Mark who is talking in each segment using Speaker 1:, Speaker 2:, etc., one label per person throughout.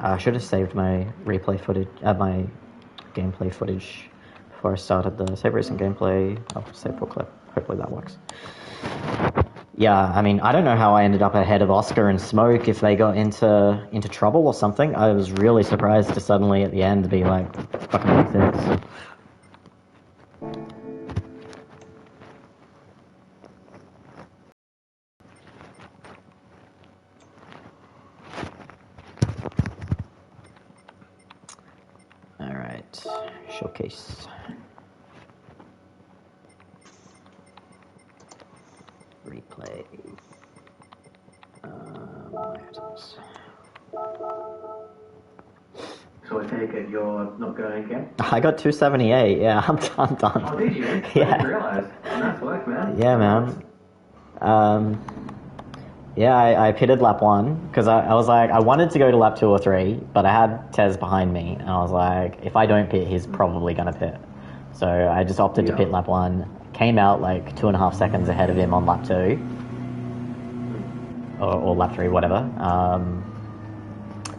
Speaker 1: I should have saved my replay footage, my gameplay footage before I started the Saber Racing gameplay. I'll save full clip. Hopefully that works. Yeah, I mean, I don't know how I ended up ahead of Oscar and Smoke if they got into trouble or something. I was really surprised to suddenly at the end be like fucking P6. Alright, showcase. Replay. Items.
Speaker 2: So I take it you're not going again?
Speaker 1: I got 278, yeah, I'm done.
Speaker 2: Oh, did you?
Speaker 1: Yeah.
Speaker 2: I didn't realise. Nice work, man.
Speaker 1: Yeah, man. Yeah, I pitted lap 1, because I was like, I wanted to go to lap 2 or 3, but I had Tez behind me, and I was like, if I don't pit, he's probably going to pit. So I just opted to pit lap 1, came out like 2.5 seconds ahead of him on lap 2, or lap 3, whatever.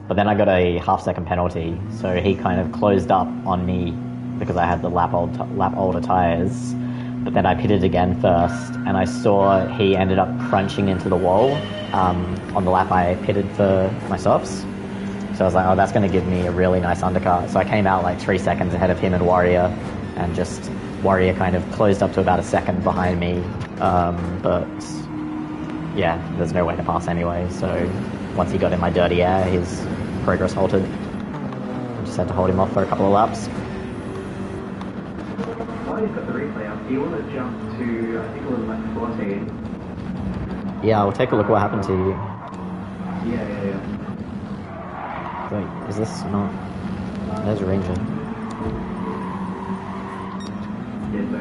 Speaker 1: But then I got a half-second penalty, so he kind of closed up on me because I had the lap older tyres. But then I pitted again first, and I saw he ended up crunching into the wall on the lap I pitted for my softs. So I was like, oh, that's going to give me a really nice undercut. So I came out like 3 seconds ahead of him and Warrior, and just Warrior kind of closed up to about a second behind me. But yeah, there's no way to pass anyway. So once he got in my dirty air, his progress halted. I just had to hold him off for a couple of laps.
Speaker 2: While you've got the replay up, do you want to jump to, I think it was like 14?
Speaker 1: Yeah, we'll take a look what happened to you.
Speaker 2: Yeah.
Speaker 1: Wait, is this not... There's a Ranger.
Speaker 2: Yeah, so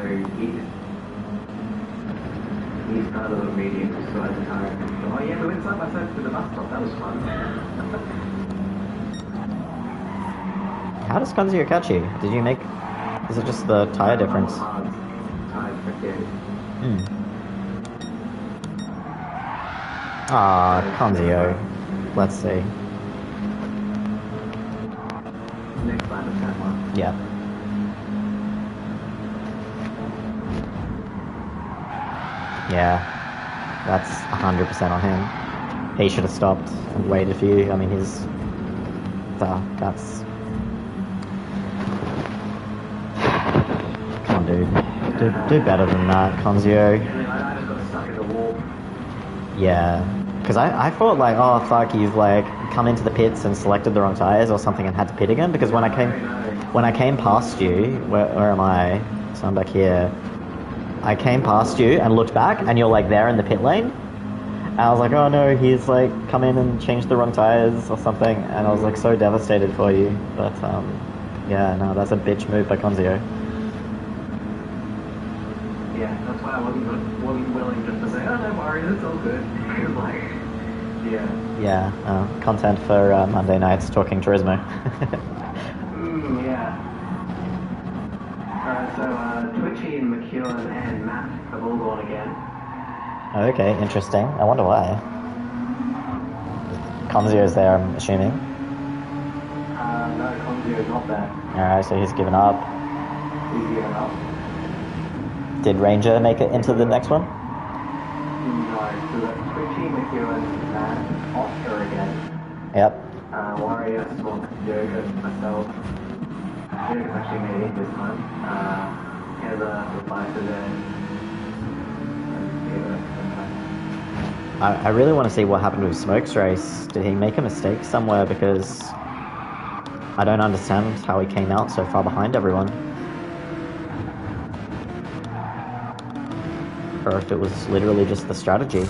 Speaker 2: he's kind of a medium beside the tire. Oh yeah, we went side by side to the bus stop, that was fun.
Speaker 1: How does Kanzio catch you? Did you make... Is it just the tire difference? Kanzio. Let's see.
Speaker 2: Next lap is that one.
Speaker 1: Yeah. Yeah. That's 100% on him. He should have stopped and waited for you. I mean, he's... that's... Come on, dude. Do better than that, Kanzio.
Speaker 2: I just got stuck in the wall.
Speaker 1: Yeah. Because I thought, like, oh, fuck, you've, like, come into the pits and selected the wrong tyres or something and had to pit again. Because when I came past you, where am I? So I'm back here. I came past you and looked back, and you're, like, there in the pit lane. And I was like, oh, no, he's, like, come in and changed the wrong tyres or something. And I was, like, so devastated for you. But, yeah, no, that's a bitch move by Kanzio.
Speaker 2: Yeah, that's why I wasn't willing just to say, oh, no worries, it's all good. Like, yeah.
Speaker 1: Yeah, content for Monday nights talking Turismo.
Speaker 2: Yeah. Alright, so Twitchy and McEwen and Matt have all gone again.
Speaker 1: Okay, interesting. I wonder why. Kanzio's there, I'm assuming.
Speaker 2: No, Kanzio's not there.
Speaker 1: Alright, so he's given up.
Speaker 2: He's given up.
Speaker 1: Did Ranger make it into the next one?
Speaker 2: No, so that's Twitchy, McEwen, Matt, Oscar again.
Speaker 1: Yep.
Speaker 2: Warrior, Smoke, Jurgen, myself. Jurgen actually made it this time. Heather, replied to them.
Speaker 1: I really want to see what happened with Smoke's race. Did he make a mistake somewhere? Because I don't understand how he came out so far behind everyone. Or if it was literally just the strategy.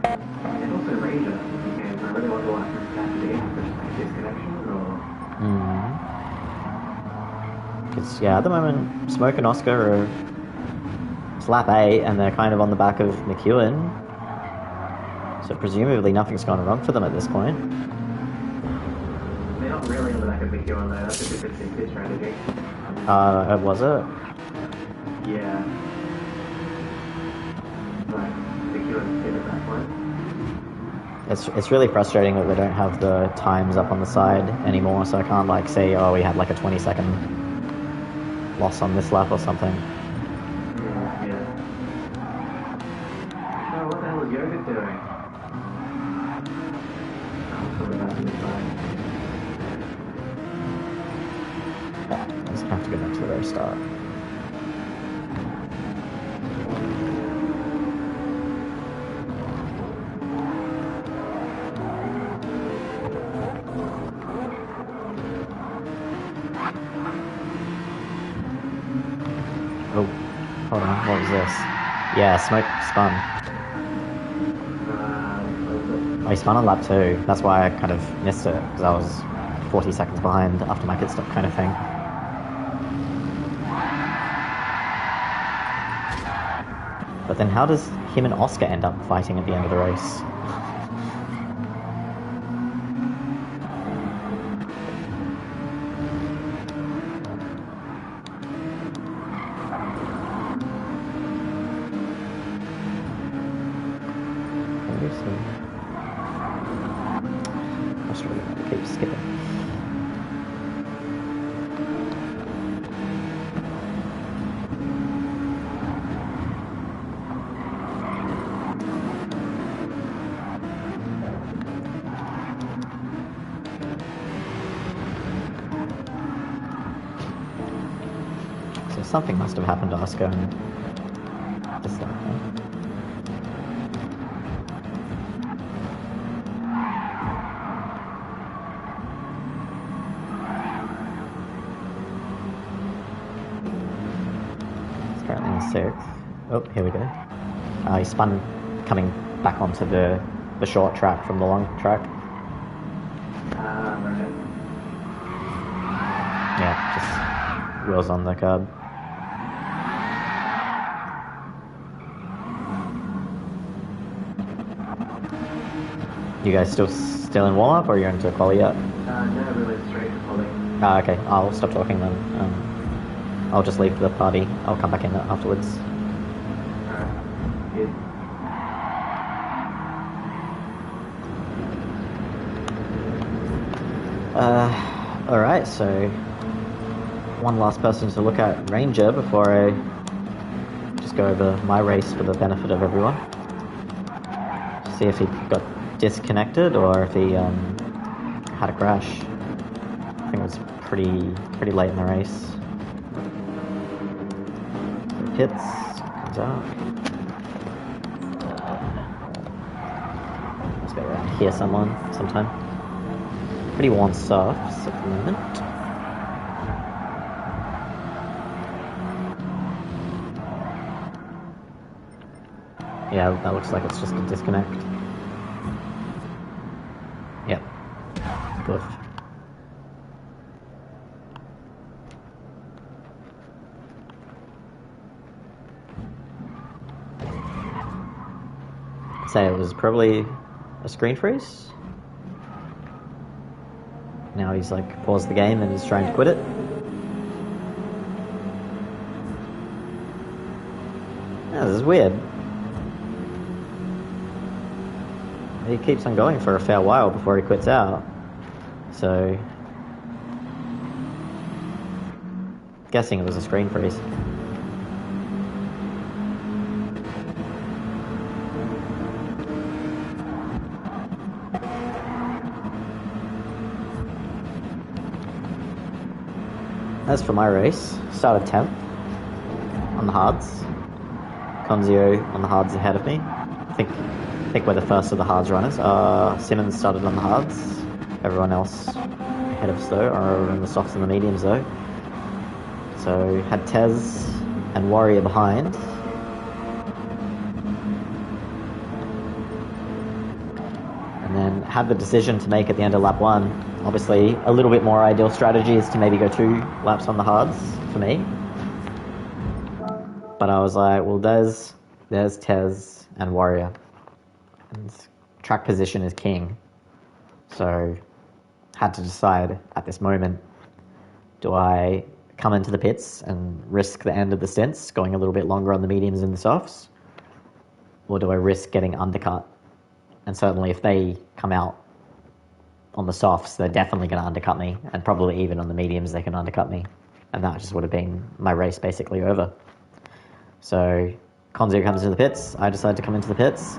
Speaker 2: And also Ranger, if you can. I really want to watch this Saturday after disconnection or...
Speaker 1: Because, yeah, at the moment, Smoke and Oscar are... It's lap 8, and they're kind of on the back of McEwen. So presumably nothing's gone wrong for them at this point.
Speaker 2: They're not really on the back of McEwen though, that's a different pit strategy.
Speaker 1: Was it?
Speaker 2: Yeah. Right, McEwen's pit at that point.
Speaker 1: It's really frustrating that they don't have the times up on the side anymore, so I can't like say, oh, we had like a 20-second loss on this lap or something.
Speaker 2: Yeah. Oh, what the hell is Yoga doing? I'm coming back to this side.
Speaker 1: I'm just gonna have to go back to the very start. Oh, hold on, what was this? Yeah, Smoke spun. Oh, he spun on lap 2. That's why I kind of missed it, because I was 40 seconds behind after my pit stop kind of thing. But then how does him and Oscar end up fighting at the end of the race? Australia keeps skipping. So something must have happened to Oscar and just that thing. Currently in 6th. Oh, here we go. He spun coming back onto the short track from the long track.
Speaker 2: Right.
Speaker 1: Yeah, just wheels on the curb. You guys still in warm-up, or you're into quali yet?
Speaker 2: No, really straight to quali.
Speaker 1: Okay, I'll stop talking then. I'll just leave the party. I'll come back in afterwards.
Speaker 2: Alright. Good.
Speaker 1: Alright, so one last person to look at, Ranger, before I just go over my race for the benefit of everyone. See if he got disconnected or if he had a crash. I think it was pretty late in the race. So hits, comes out. Let's go around here sometime. Pretty warm softs at the moment. Yeah, that looks like it's just a disconnect. Yep. Good. I'd say it was probably a screen freeze. Now he's like paused the game and is trying to quit it. Yeah, this is weird. He keeps on going for a fair while before he quits out. So, guessing it was a screen freeze. As for my race, started 10th on the hards. Conzio on the hards ahead of me. I think we're the first of the hards runners. Simmons started on the hards. Everyone else ahead of us though, or in the softs and the mediums though. So had Tez and Warrior behind. And then had the decision to make at the end of lap 1. Obviously, a little bit more ideal strategy is to maybe go 2 laps on the hards for me. But I was like, well, there's Tez and Warrior. And track position is king. So, had to decide at this moment, do I come into the pits and risk the end of the stints, going a little bit longer on the mediums and the softs? Or do I risk getting undercut And certainly if they come out on the softs, they're definitely going to undercut me, and probably even on the mediums they can undercut me. And that just would have been my race basically over. So Konzio comes into the pits. I decide to come into the pits.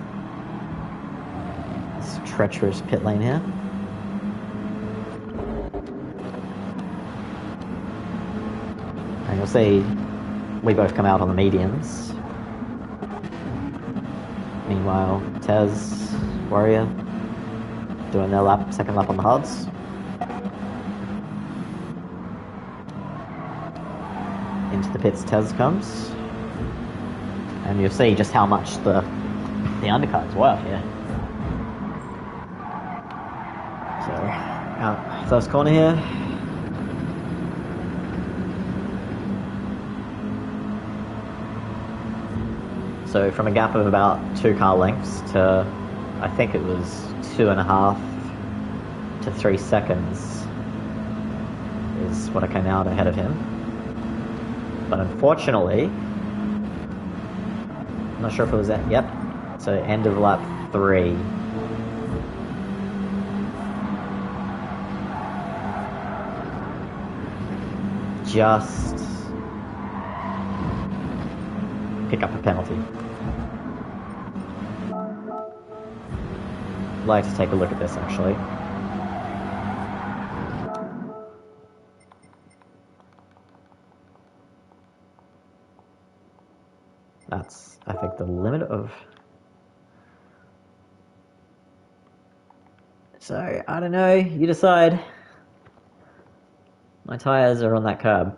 Speaker 1: This treacherous pit lane here. And you'll see we both come out on the mediums. Meanwhile, Tez, Warrior, doing their second lap on the hards. Into the pits Tez comes. And you'll see just how much the undercuts work here. So, out first corner here. So from a gap of about 2 car lengths to, I think it was 2.5 to 3 seconds is what I came out ahead of him. But unfortunately, I'm not sure if it was that, yep, so end of lap 3. Just pick up a penalty. I'd like to take a look at this actually. That's, I think, the limit of... So, I don't know, you decide. My tyres are on that curb.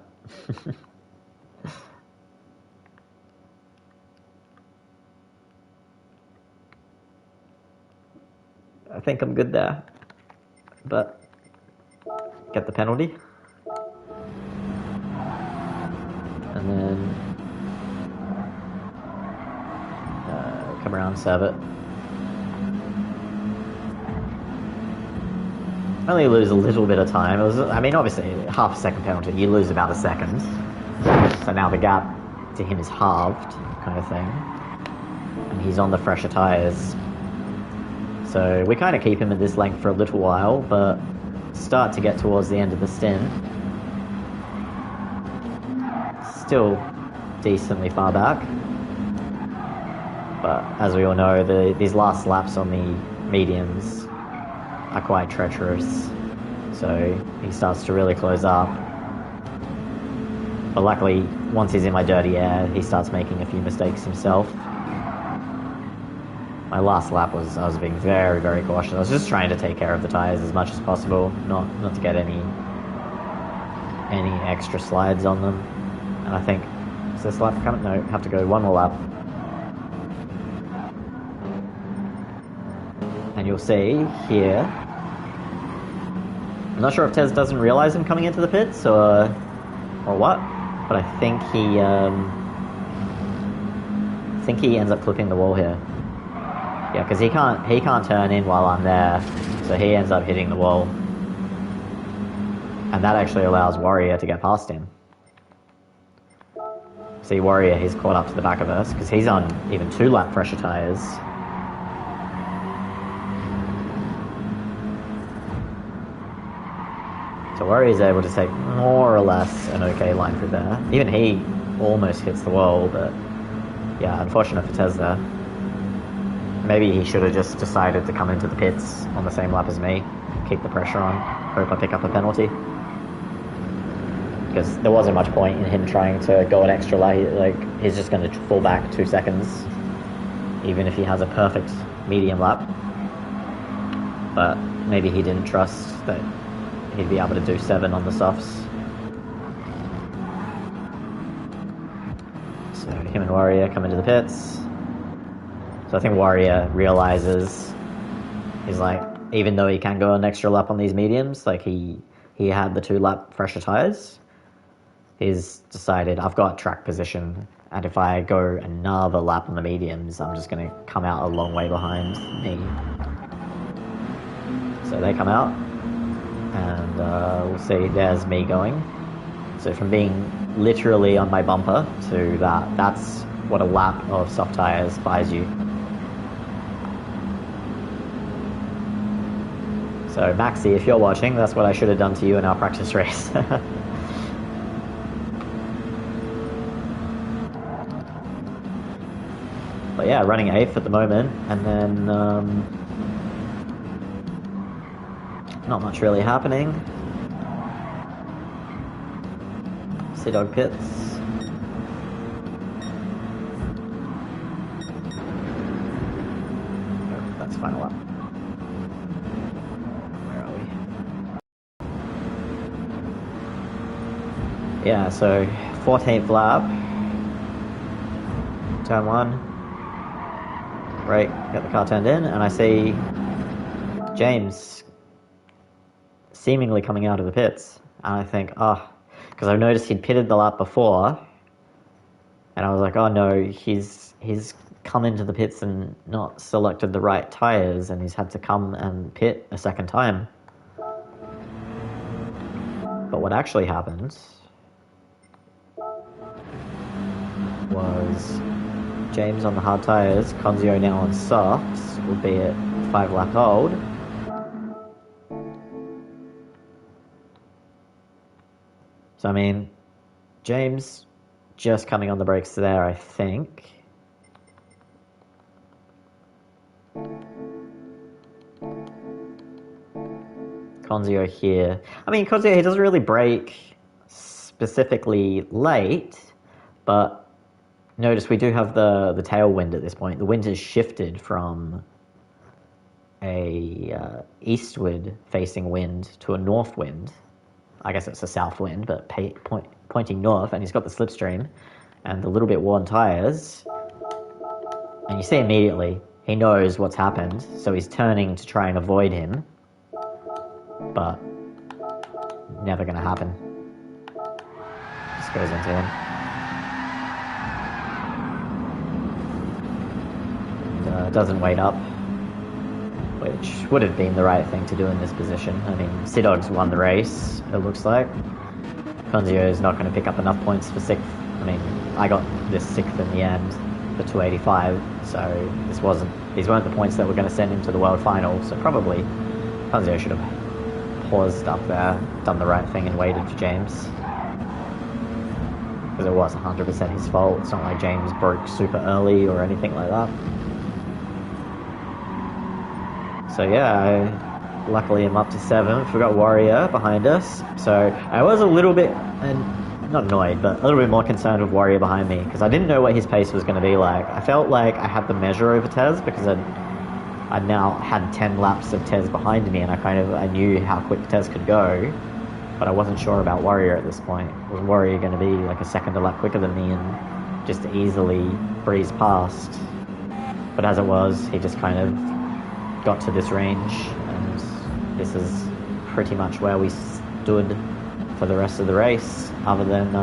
Speaker 1: I think I'm good there. But, get the penalty. And then... come around, serve it. Only lose a little bit of time. It was, I mean, obviously, half a second penalty, you lose about a second. So now the gap to him is halved, kind of thing. And he's on the fresher tyres. So we kind of keep him at this length for a little while, but start to get towards the end of the stint. Still decently far back. But as we all know, these last laps on the mediums are quite treacherous. So he starts to really close up. But luckily, once he's in my dirty air, he starts making a few mistakes himself. My last lap I was being very, very cautious. I was just trying to take care of the tyres as much as possible, not to get any extra slides on them. And I think, is this lap coming? No, have to go one more lap. And you'll see here, I'm not sure if Tez doesn't realise him coming into the pits or what, but I think he ends up clipping the wall here. Yeah, because he can't turn in while I'm there, so he ends up hitting the wall. And that actually allows Warrior to get past him. See, Warrior, he's caught up to the back of us, because he's on even 2 lap pressure tyres. So Warrior's able to take more or less an okay line through there. Even he almost hits the wall, but yeah, unfortunate for Tez there. Maybe he should have just decided to come into the pits on the same lap as me, keep the pressure on, hope I pick up a penalty. Because there wasn't much point in him trying to go an extra lap. Like, he's just going to fall back 2 seconds, even if he has a perfect medium lap. But maybe he didn't trust that he'd be able to do 7 on the softs. So him and Warrior come into the pits. So I think Warrior realizes, he's like, even though he can go an extra lap on these mediums, like he had the 2 lap fresher tyres, he's decided, I've got track position, and if I go another lap on the mediums, I'm just going to come out a long way behind me. So they come out, and we'll see, there's me going. So from being literally on my bumper to that's what a lap of soft tyres buys you. So Maxi, if you're watching, that's what I should have done to you in our practice race. But yeah, running 8th at the moment, and then not much really happening. Sea Dog Pits. Oh, that's final lap. Where are we? Yeah, so 14th lap. Turn 1. Right, get the car turned in, and I see James seemingly coming out of the pits. And I think, because I noticed he'd pitted the lap before, and I was like, oh no, he's come into the pits and not selected the right tyres, and he's had to come and pit a second time. But what actually happened was James on the hard tyres, Conzio now on softs, albeit 5 laps old. So, I mean, James just coming on the brakes there, I think. Conzio here. I mean, Conzio, he doesn't really brake specifically late, but notice we do have the tailwind at this point. The wind has shifted from a eastward facing wind to a north wind. I guess it's a south wind, but pointing north, and he's got the slipstream and the little bit worn tyres. And you see immediately, he knows what's happened, so he's turning to try and avoid him. But never going to happen. This goes into him. And, doesn't wait up, which would have been the right thing to do in this position. I mean, Sea Dog's won the race, it looks like. Conzio is not going to pick up enough points for 6th. I mean, I got this 6th in the end for 285, so these weren't the points that were going to send him to the world final, so probably Conzio should have paused up there, done the right thing and waited for James. Because it was 100% his fault. It's not like James broke super early or anything like that. So yeah, luckily I'm up to 7th. We've got Warrior behind us. So I was a little bit, not annoyed, but a little bit more concerned with Warrior behind me, because I didn't know what his pace was going to be like. I felt like I had the measure over Tez, because I'd now had 10 laps of Tez behind me, and I knew how quick Tez could go, but I wasn't sure about Warrior at this point. Was Warrior going to be like a second a lap quicker than me and just easily breeze past? But as it was, he just kind of got to this range, and this is pretty much where we stood for the rest of the race, other than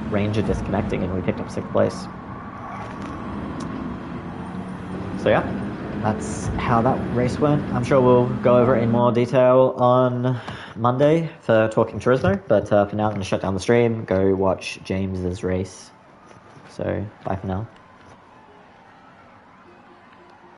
Speaker 1: Ranger disconnecting, and we picked up 6th place. So yeah, that's how that race went. I'm sure we'll go over it in more detail on Monday for Talking Turismo, but for now I'm going to shut down the stream, go watch James's race. So bye for now.